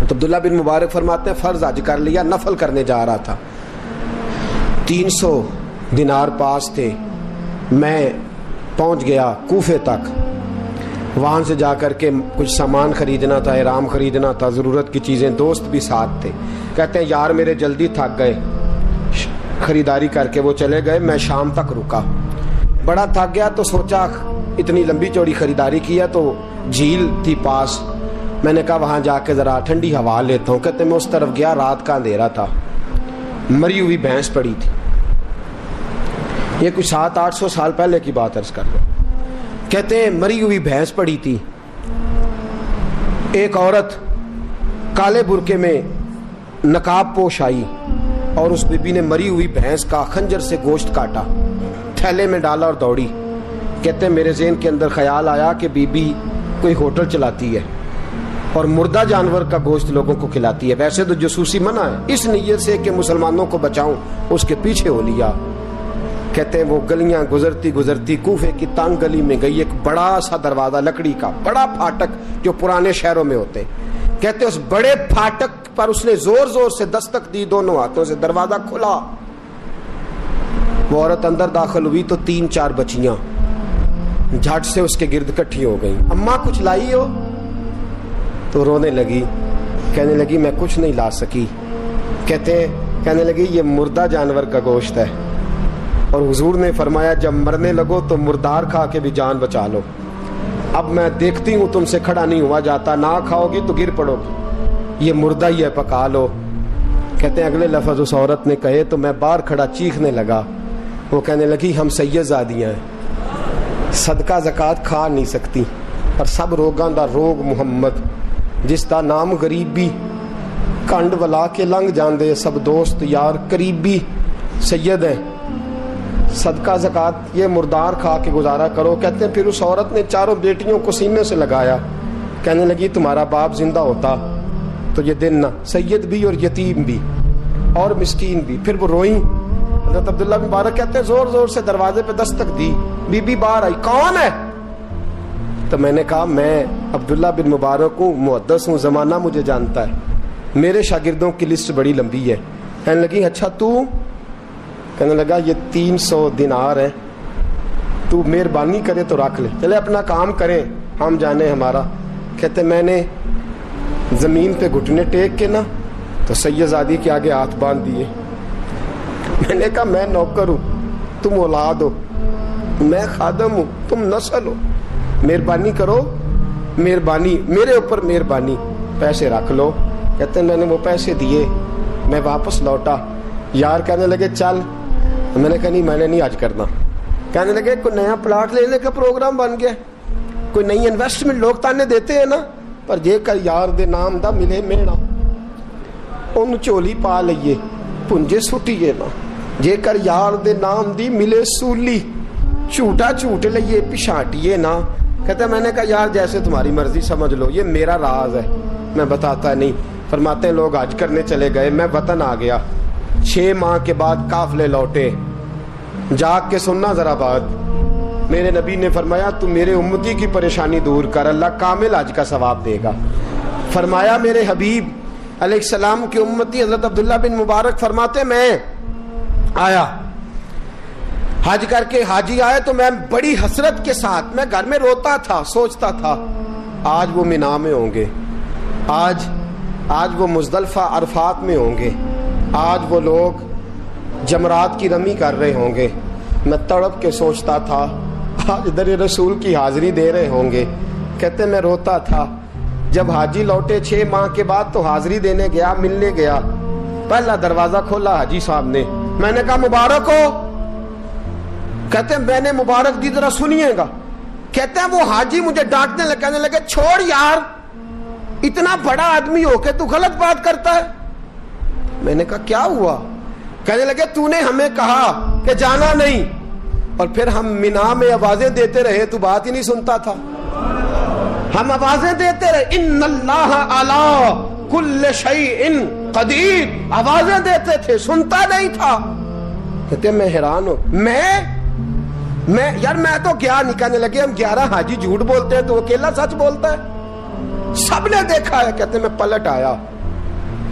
تو عبداللہ بن مبارک فرماتے ہیں فرض حج کر لیا, نفل کرنے جا رہا تھا, 300 دینار پاس تھے, میں پہنچ گیا کوفے تک, وہاں سے جا کر کے کچھ سامان خریدنا تھا, احرام خریدنا تھا, ضرورت کی چیزیں, دوست بھی ساتھ تھے. کہتے ہیں یار میرے جلدی تھک گئے, خریداری کر کے وہ چلے گئے, میں شام تک رکا, بڑا تھک گیا تو سوچا اتنی لمبی چوڑی خریداری کی ہے تو جھیل تھی پاس, میں نے کہا وہاں جا کے ذرا ٹھنڈی ہوا لیتا ہوں. کہتے میں اس طرف گیا, رات کا اندھیرا تھا, مری ہوئی بھینس پڑی تھی, یہ کچھ 700-800 سال پہلے کی بات عرض کر رہا ہوں. کہتے ہیں مری ہوئی بھینس پڑی تھی, ایک عورت کالے برقعے میں نقاب پوش آئی اور اس بی بی نے مری ہوئی بھینس کا خنجر سے گوشت کاٹا, تھیلے میں ڈالا اور دوڑی. کہتے ہیں میرے ذہن کے اندر خیال آیا کہ بی بی کوئی ہوٹل چلاتی ہے اور مردہ جانور کا گوشت لوگوں کو کھلاتی ہے, ویسے تو جاسوسی منع ہے, اس نیت سے کہ مسلمانوں کو بچاؤں اس کے پیچھے ہو لیا. کہتے ہیں وہ گلیاں گزرتی گزرتی کوفے کی تنگ گلی میں گئی, ایک بڑا سا دروازہ لکڑی کا, بڑا پھاٹک جو پرانے شہروں میں ہوتے. کہتے اس بڑے پھاٹک پر اس نے زور زور سے دستک دی, دونوں ہاتھوں سے, دروازہ کھلا. وہ عورت اندر داخل ہوئی تو 3-4 بچیاں جھٹ سے اس کے گرد اکٹھی ہو گئیں. اماں کچھ لائی ہو؟ تو رونے لگی, کہنے لگی میں کچھ نہیں لا سکی. کہنے لگی یہ مردہ جانور کا گوشت ہے اور حضور نے فرمایا جب مرنے لگو تو مردار کھا کے بھی جان بچا لو. اب میں دیکھتی ہوں تم سے کھڑا نہیں ہوا جاتا, نہ کھاؤ گی تو گر پڑو گی, یہ مردہ ہی ہے پکا لو. کہتے ہیں اگلے لفظ اس عورت نے کہے تو میں باہر کھڑا چیخنے لگا. وہ کہنے لگی ہم سید زادیاں ہیں, صدقہ زکات کھا نہیں سکتی, پر سب روگاں دا روگ محمد, جس دا نام غریبی, کنڈ ولا کے لنگ جاندے سب دوست یار قریبی, سید ہیں, صدقہ زکات یہ مردار کھا کے گزارا کرو. کہتے ہیں پھر اس عورت نے 4 بیٹیوں کو سینے سے لگایا, کہنے لگی تمہارا باپ زندہ ہوتا تو یہ دن نہ, سید بھی اور یتیم بھی اور مسکین بھی. پھر وہ روئیں. حضرت عبداللہ بن مبارک کہتے ہیں زور زور سے دروازے پہ دستک دی, بی بی باہر آئی, کون ہے؟ تو میں نے کہا میں عبداللہ بن مبارک ہوں, محدث ہوں, زمانہ مجھے جانتا ہے, میرے شاگردوں کی لسٹ بڑی لمبی ہے. کہنے لگی اچھا تو؟ کہنے لگا یہ 300 دینار ہیں, تو مہربانی کرے تو رکھ لے, چلے اپنا کام کریں ہم جانے ہمارا. کہتے میں نے زمین پہ گھٹنے ٹیک کے نا تو سید زادی کے آگے ہاتھ باندھ دیے. میں نے کہا میں نوکر ہوں, تم اولاد ہو, میں خادم ہوں, تم نسل ہو, مہربانی کرو, مہربانی میرے اوپر مہربانی, پیسے رکھ لو. کہتے ہیں میں نے وہ پیسے دیے, میں واپس لوٹا. یار کہنے لگے چل, میں نے کہا نہیں میں نے نہیں آج کرنا. کہنے لگے کوئی نیا پلاٹ لینے کا پروگرام بن گیا, کوئی نئی انویسٹمنٹ, لوگ تانے دیتے ہیں نا, پر جے کر یار دے نام دا ملے میڑا ان چولی پا لئیے پنجے سٹیے نا, جے کر یار دے نام دی ملے سولی چھوٹا چھوٹ لئیے پچھاٹیے نا. کہتے ہیں میں نے کہا یار جیسے تمہاری مرضی سمجھ لو, یہ میرا راز ہے, میں بتاتا نہیں. فرماتے ہیں لوگ حج کرنے چلے گئے, میں وطن آ گیا. 6 ماہ کے بعد قافلے لوٹے, جاگ کے سننا ذرا بات. میرے نبی نے فرمایا تو میرے امتی کی پریشانی دور کر, اللہ کامل حج کا ثواب دے گا. فرمایا میرے حبیب علیہ السلام کی امتی حضرت عبداللہ بن مبارک فرماتے میں آیا حج کر کے, حاجی آئے تو میں بڑی حسرت کے ساتھ, میں گھر میں روتا تھا, سوچتا تھا آج وہ مینا میں ہوں گے, آج وہ مزدلفہ عرفات میں ہوں گے, آج وہ لوگ جمرات کی رمی کر رہے ہوں گے. میں تڑپ کے سوچتا تھا آج در رسول کی حاضری دے رہے ہوں گے. کہتے میں روتا تھا. جب حاجی لوٹے 6 ماہ کے بعد تو حاضری دینے گیا, ملنے گیا, پہلا دروازہ کھولا حاجی صاحب نے, میں نے کہا مبارک ہو. کہتے ہیں میں نے مبارک دی, ذرا سنیے گا. کہتے ہیں وہ حاجی مجھے ڈانٹنے لگے, کہنے لگے چھوڑ یار, اتنا بڑا آدمی ہو کے تو غلط بات کرتا ہے. میں نے کہا کیا ہوا؟ کہنے لگے تو نے ہمیں کہا کہ جانا نہیں, اور پھر ہم مینا میں آوازیں دیتے رہے, تو بات ہی نہیں سنتا تھا. ہم آوازیں دیتے رہے ان اللہ علی کل شیء قدیر, آوازیں دیتے تھے, سنتا نہیں تھا. کہتے میں حیران ہوں, میں یار میں تو گیا نہیں. کہنے لگے ہم 11 حاجی جھوٹ بولتے ہیں تو اکیلا سچ بولتا ہے, سب نے دیکھا ہے. کہتے میں پلٹ آیا,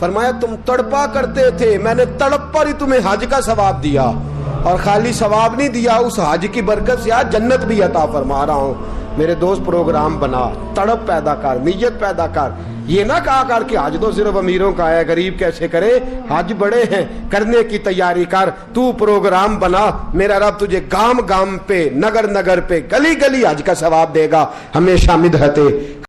فرمایا تم تڑپا کرتے تھے، میں نے تڑپ پر ہی تمہیں حج کا ثواب دیا، اور خالی ثواب نہیں دیا، اس حج کی برکت سے آج جنت بھی عطا فرما رہا ہوں۔ میرے دوست پروگرام بنا، تڑپ پیدا کر، نیت پیدا کر، یہ نہ کہا کر کہ حج تو صرف امیروں کا ہے، غریب کیسے کرے، حج بڑے ہیں، کرنے کی تیاری کر، تو پروگرام بنا، میرا رب تجھے گام گام پہ، نگر نگر پہ، گلی گلی حج کا ثواب دے گا۔ ہمیشہ مدحت